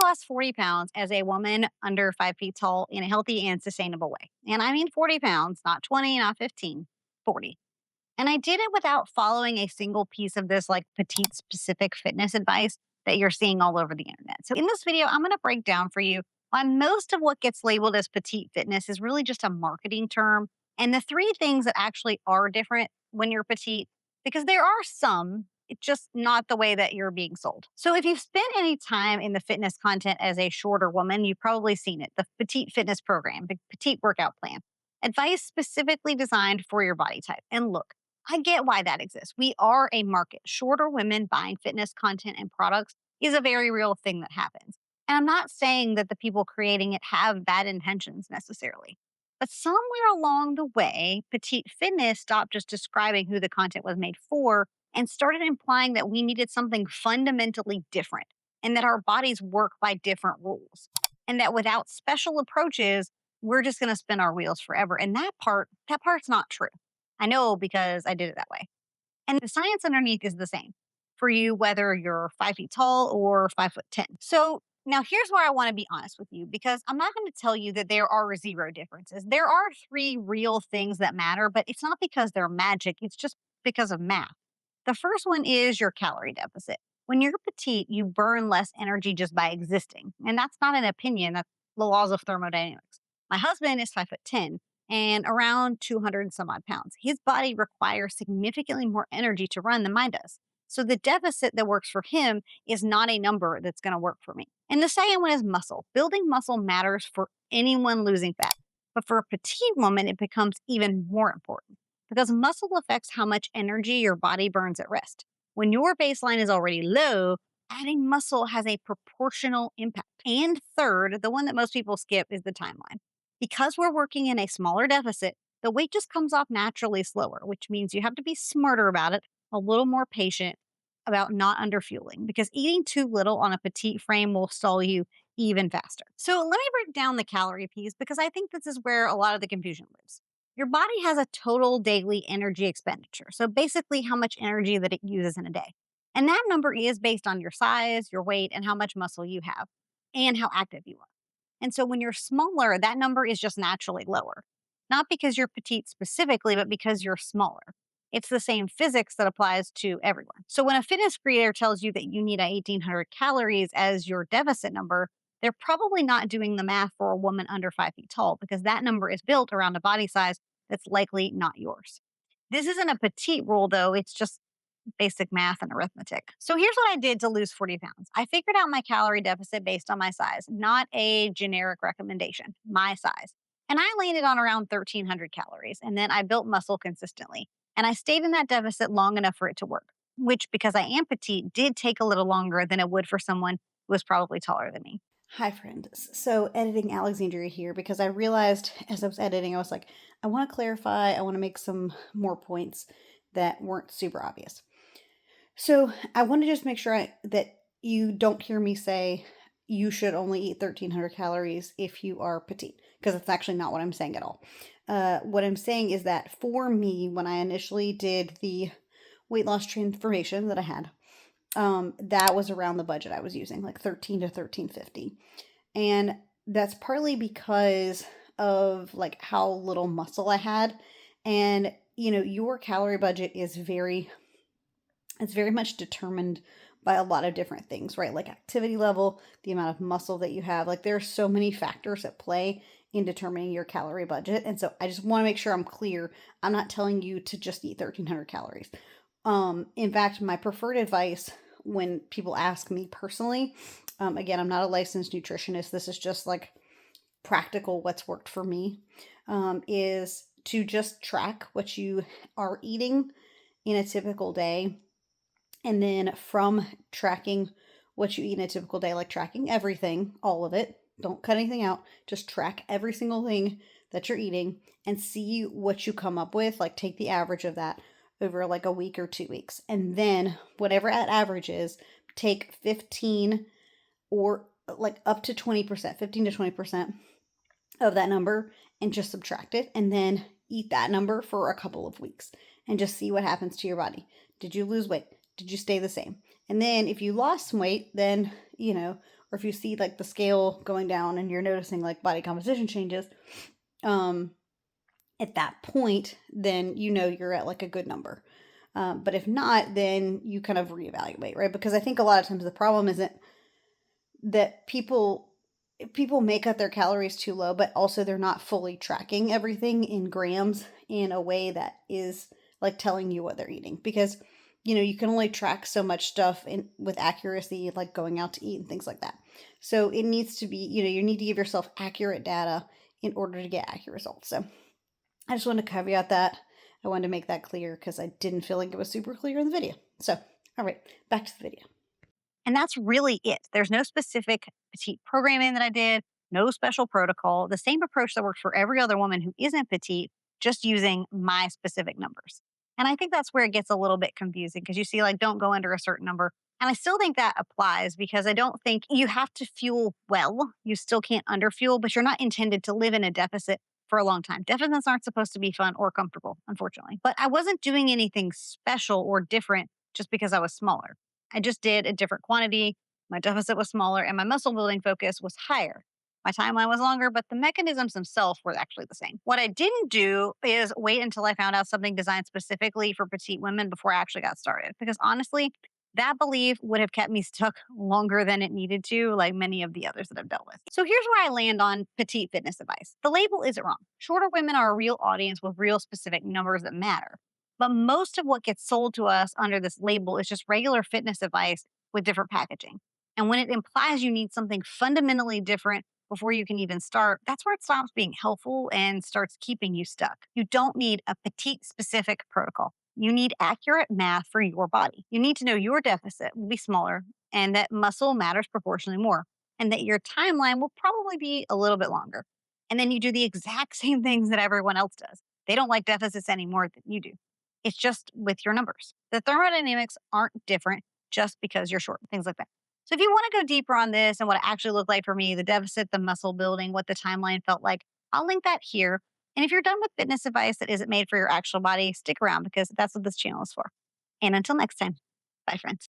lost 40 pounds as a woman under 5 feet tall in a healthy and sustainable way. And I mean 40 pounds, not 20, not 15, 40. And I did it without following a single piece of this like petite specific fitness advice that you're seeing all over the internet. So in this video, I'm going to break down for you why most of what gets labeled as petite fitness is really just a marketing term. And the three things that actually are different when you're petite, because there are some, it's just not the way that you're being sold. So if you've spent any time in the fitness content as a shorter woman, you've probably seen it, the petite fitness program, the petite workout plan, advice specifically designed for your body type. And look, I get why that exists. We are a market. Shorter women buying fitness content and products is a very real thing that happens. And I'm not saying that the people creating it have bad intentions necessarily. But somewhere along the way, petite fitness stopped just describing who the content was made for and started implying that we needed something fundamentally different and that our bodies work by different rules. And that without special approaches, we're just going to spin our wheels forever. And that part's not true. I know because I did it that way. And the science underneath is the same for you, whether you're 5 feet tall or 5'10". So now here's where I want to be honest with you because I'm not going to tell you that there are zero differences. There are three real things that matter, but it's not because they're magic. It's just because of math. The first one is your calorie deficit. When you're petite, you burn less energy just by existing. And that's not an opinion, that's the laws of thermodynamics. My husband is 5'10" and around 200 and some odd pounds. His body requires significantly more energy to run than mine does. So the deficit that works for him is not a number that's going to work for me. And the second one is muscle. Building muscle matters for anyone losing fat. But for a petite woman, it becomes even more important because muscle affects how much energy your body burns at rest. When your baseline is already low, adding muscle has a proportional impact. And third, the one that most people skip is the timeline. Because we're working in a smaller deficit, the weight just comes off naturally slower, which means you have to be smarter about it, a little more patient about not underfueling, because eating too little on a petite frame will stall you even faster. So let me break down the calorie piece because I think this is where a lot of the confusion lives. Your body has a total daily energy expenditure. So basically, how much energy that it uses in a day. And that number is based on your size, your weight, and how much muscle you have, and how active you are. And so when you're smaller, that number is just naturally lower. Not because you're petite specifically, but because you're smaller. It's the same physics that applies to everyone. So when a fitness creator tells you that you need 1,800 calories as your deficit number, they're probably not doing the math for a woman under 5 feet tall because that number is built around a body size that's likely not yours. This isn't a petite rule, though. It's just basic math and arithmetic. So here's what I did to lose 40 pounds. I figured out my calorie deficit based on my size, not a generic recommendation, my size. And I landed on around 1,300 calories. And then I built muscle consistently. And I stayed in that deficit long enough for it to work, which, because I am petite, did take a little longer than it would for someone who was probably taller than me. Hi, friend. So, editing Alexandria here because I realized as I was editing, I was like, I want to clarify, I want to make some more points that weren't super obvious. So, I want to just make sure that you don't hear me say you should only eat 1,300 calories if you are petite, because that's actually not what I'm saying at all. What I'm saying is that for me, when I initially did the weight loss transformation that I had, that was around the budget I was using, like 13 to 1350. And that's partly because of like how little muscle I had. And your calorie budget is it's very much determined by a lot of different things, right? Like activity level, the amount of muscle that you have. Like there are so many factors at play in determining your calorie budget. And so I just want to make sure I'm clear. I'm not telling you to just eat 1,300 calories. In fact, my preferred advice when people ask me personally, again, I'm not a licensed nutritionist. This is just like practical what's worked for me, is to just track what you are eating in a typical day. And then from tracking what you eat in a typical day, like tracking everything, all of it, don't cut anything out, just track every single thing that you're eating and see what you come up with, like take the average of that over like a week or 2 weeks. And then whatever that average is, take 15 or like up to 20%, 15 to 20% of that number and just subtract it. And then eat that number for a couple of weeks and just see what happens to your body. Did you lose weight? Did you stay the same? And then if you lost some weight, then, or if you see like the scale going down and you're noticing like body composition changes, um, at that point, then you know you're at like a good number. But if not, then you kind of reevaluate, right? Because I think a lot of times the problem isn't that people make up their calories too low, but also they're not fully tracking everything in grams in a way that is like telling you what they're eating. Because you can only track so much stuff in with accuracy, like going out to eat and things like that. So it needs to be, you need to give yourself accurate data in order to get accurate results. So I just want to caveat that. I wanted to make that clear because I didn't feel like it was super clear in the video. So, all right, back to the video. And that's really it. There's no specific petite programming that I did, no special protocol, the same approach that works for every other woman who isn't petite, just using my specific numbers. And I think that's where it gets a little bit confusing because you see, like, don't go under a certain number. And I still think that applies because I don't think you have to fuel well. You still can't underfuel, but you're not intended to live in a deficit for a long time. Deficits aren't supposed to be fun or comfortable, unfortunately. But I wasn't doing anything special or different just because I was smaller. I just did a different quantity. My deficit was smaller and my muscle building focus was higher. My timeline was longer, but the mechanisms themselves were actually the same. What I didn't do is wait until I found out something designed specifically for petite women before I actually got started. Because honestly, that belief would have kept me stuck longer than it needed to, like many of the others that I've dealt with. So here's where I land on petite fitness advice. The label isn't wrong. Shorter women are a real audience with real specific numbers that matter. But most of what gets sold to us under this label is just regular fitness advice with different packaging. And when it implies you need something fundamentally different before you can even start, that's where it stops being helpful and starts keeping you stuck. You don't need a petite specific protocol. You need accurate math for your body. You need to know your deficit will be smaller and that muscle matters proportionally more and that your timeline will probably be a little bit longer. And then you do the exact same things that everyone else does. They don't like deficits any more than you do. It's just with your numbers. The thermodynamics aren't different just because you're short, things like that. So if you want to go deeper on this and what it actually looked like for me, the deficit, the muscle building, what the timeline felt like, I'll link that here. And if you're done with fitness advice that isn't made for your actual body, stick around because that's what this channel is for. And until next time, bye, friends.